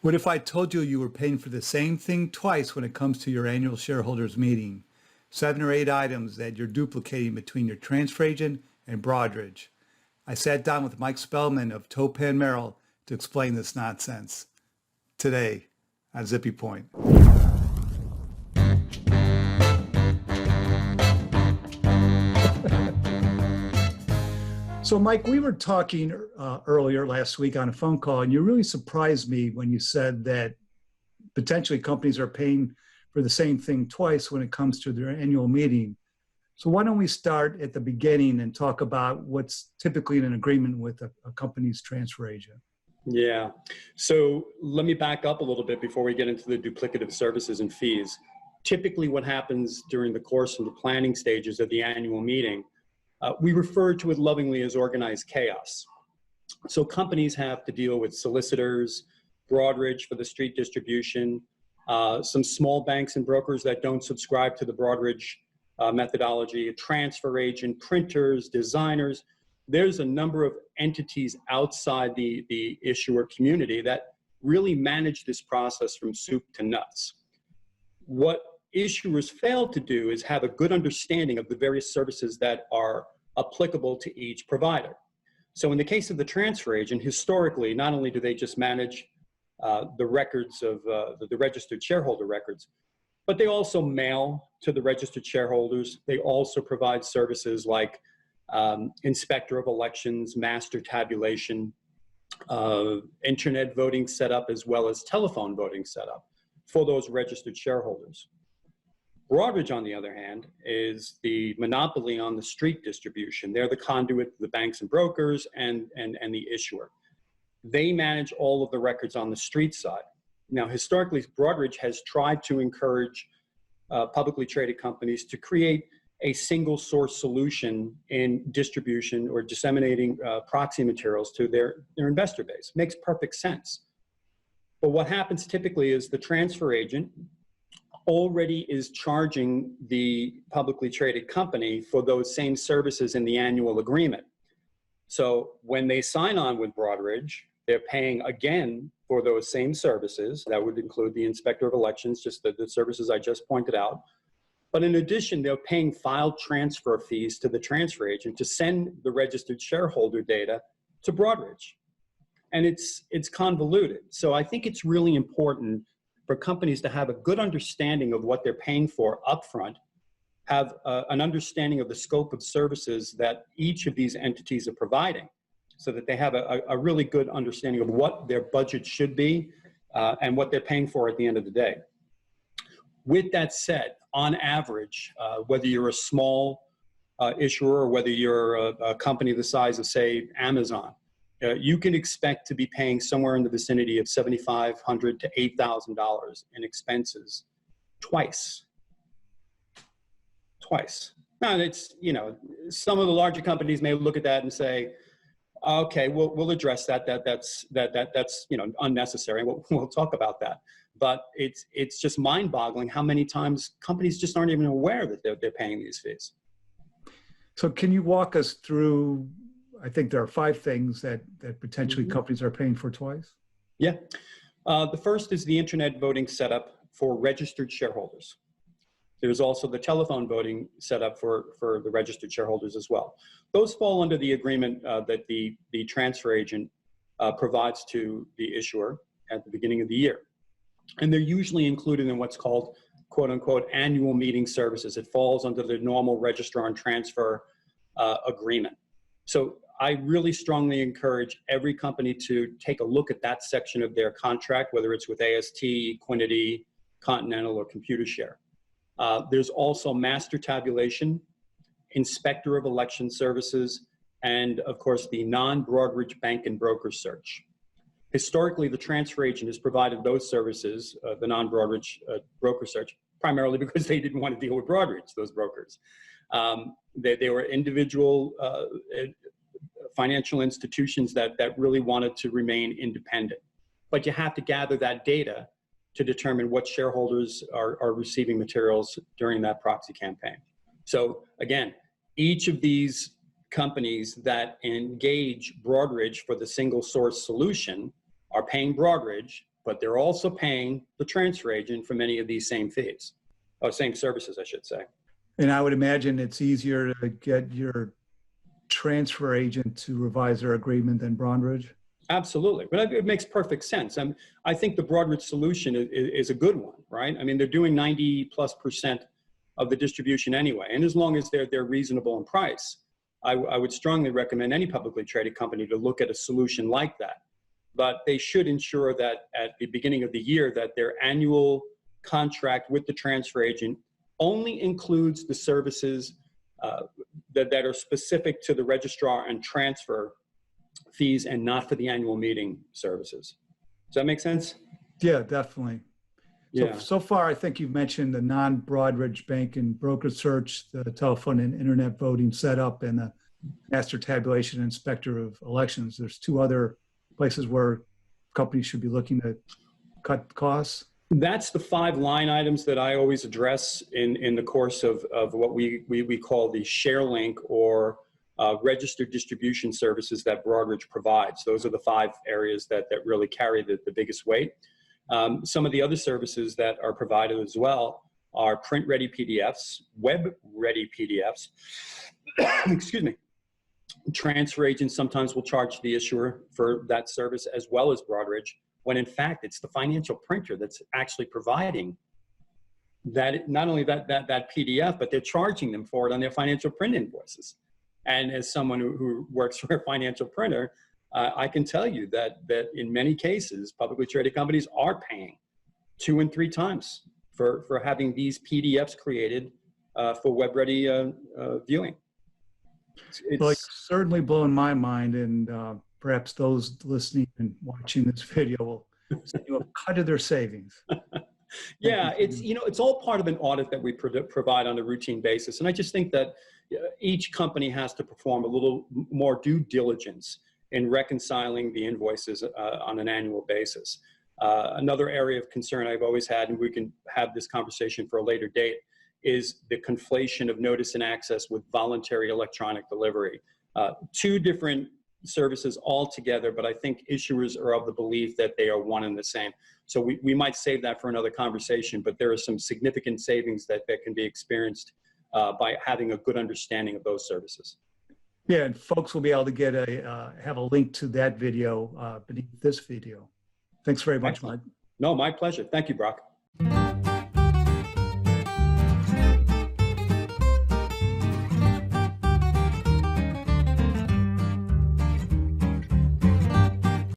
What if I told you you were paying for the same thing twice when it comes to your annual shareholders meeting? 7 or 8 items that you're duplicating between your transfer agent and Broadridge. I sat down with Mike Spelman of Toppan, Merrill to explain this nonsense. Today on Zippy Point. So, Mike, we were talking earlier last week on a phone call, and you really surprised me when you said that potentially companies are paying for the same thing twice when it comes to their annual meeting. So why don't we start at the beginning and talk about what's typically in an agreement with a company's transfer agent? Yeah. So let me back up a little bit before we get into the duplicative services and fees. Typically what happens during the course of the planning stages of the annual meeting, we refer to it lovingly as organized chaos. So companies have to deal with solicitors, Broadridge for the street distribution, some small banks and brokers that don't subscribe to the Broadridge methodology, a transfer agent, printers, designers. There's a number of entities outside the issuer community that really manage this process from soup to nuts. What issuers fail to do is have a good understanding of the various services that are applicable to each provider. So in the case of the transfer agent, historically, not only do they just manage the records of the registered shareholder records, but they also mail to the registered shareholders. They also provide services like inspector of elections, master tabulation, internet voting setup, as well as telephone voting setup for those registered shareholders. Broadridge, on the other hand, is the monopoly on the street distribution. They're the conduit to the banks and brokers and the issuer. They manage all of the records on the street side. Now, historically, Broadridge has tried to encourage publicly traded companies to create a single source solution in distribution or disseminating proxy materials to their investor base. Makes perfect sense. But what happens typically is the transfer agent already is charging the publicly traded company for those same services in the annual agreement. So when they sign on with Broadridge, they're paying again for those same services. That would include the inspector of elections, just the services I just pointed out. But in addition, they're paying file transfer fees to the transfer agent to send the registered shareholder data to Broadridge. And it's convoluted. So I think it's really important for companies to have a good understanding of what they're paying for upfront, have an understanding of the scope of services that each of these entities are providing, so that they have a really good understanding of what their budget should be and what they're paying for at the end of the day. With that said, on average, whether you're a small issuer or whether you're a company the size of, say, Amazon, you can expect to be paying somewhere in the vicinity of $7,500 to $8,000 in expenses twice. Now, it's, some of the larger companies may look at that and say, okay, we'll address that. That's unnecessary. We'll talk about that. But it's just mind-boggling how many times companies just aren't even aware that they're paying these fees. So can you walk us through, I think there are 5 things that potentially companies are paying for twice? Yeah. The first is the internet voting setup for registered shareholders. There's also the telephone voting setup for the registered shareholders as well. Those fall under the agreement that the transfer agent provides to the issuer at the beginning of the year. And they're usually included in what's called, quote unquote, annual meeting services. It falls under the normal registrar and transfer agreement. So I really strongly encourage every company to take a look at that section of their contract, whether it's with AST, Equinity, Continental, or Computershare. There's also master tabulation, inspector of election services, and of course the non-Broadridge bank and broker search. Historically, the transfer agent has provided those services, the non-Broadridge broker search, primarily because they didn't want to deal with Broadridge, those brokers. They were individual financial institutions that really wanted to remain independent. But you have to gather that data to determine what shareholders are receiving materials during that proxy campaign. So again, each of these companies that engage Broadridge for the single source solution are paying Broadridge, but they're also paying the transfer agent for many of these same fees, or same services, I should say. And I would imagine it's easier to get your transfer agent to revise their agreement than Broadridge. Absolutely, but it makes perfect sense. I think the Broadridge solution is a good one, right? I mean, they're doing 90+% of the distribution anyway, and as long as they're reasonable in price, I would strongly recommend any publicly traded company to look at a solution like that. But they should ensure that at the beginning of the year that their annual contract with the transfer agent only includes the services that are specific to the registrar and transfer fees and not for the annual meeting services. Does that make sense? Yeah, definitely. Yeah. So far, I think you've mentioned the non-Broadridge bank and broker search, the telephone and internet voting setup, and the master tabulation inspector of elections. There's two other places where companies should be looking to cut costs. That's the 5 line items that I always address in the course of what we call the share link or registered distribution services that Broadridge provides. Those are the 5 areas that really carry the biggest weight. Some of the other services that are provided as well are print-ready PDFs, web-ready PDFs, excuse me. Transfer agents sometimes will charge the issuer for that service as well as Broadridge, when in fact it's the financial printer that's actually providing that, not only that PDF, but they're charging them for it on their financial print invoices. And as someone who works for a financial printer, I can tell you that in many cases, publicly traded companies are paying 2 and 3 times for having these PDFs created for web-ready viewing. Well, it's certainly blown my mind, and perhaps those listening and watching this video will see a cut of their savings. Yeah, it's all part of an audit that we provide on a routine basis. And I just think that each company has to perform a little more due diligence in reconciling the invoices on an annual basis. Another area of concern I've always had, and we can have this conversation for a later date, is the conflation of notice and access with voluntary electronic delivery. 2 different services altogether, but I think issuers are of the belief that they are one and the same. So we might save that for another conversation, but there are some significant savings that can be experienced by having a good understanding of those services. Yeah, and folks will be able to get have a link to that video beneath this video. Thanks very much, Mike. No, my pleasure. Thank you, Brock.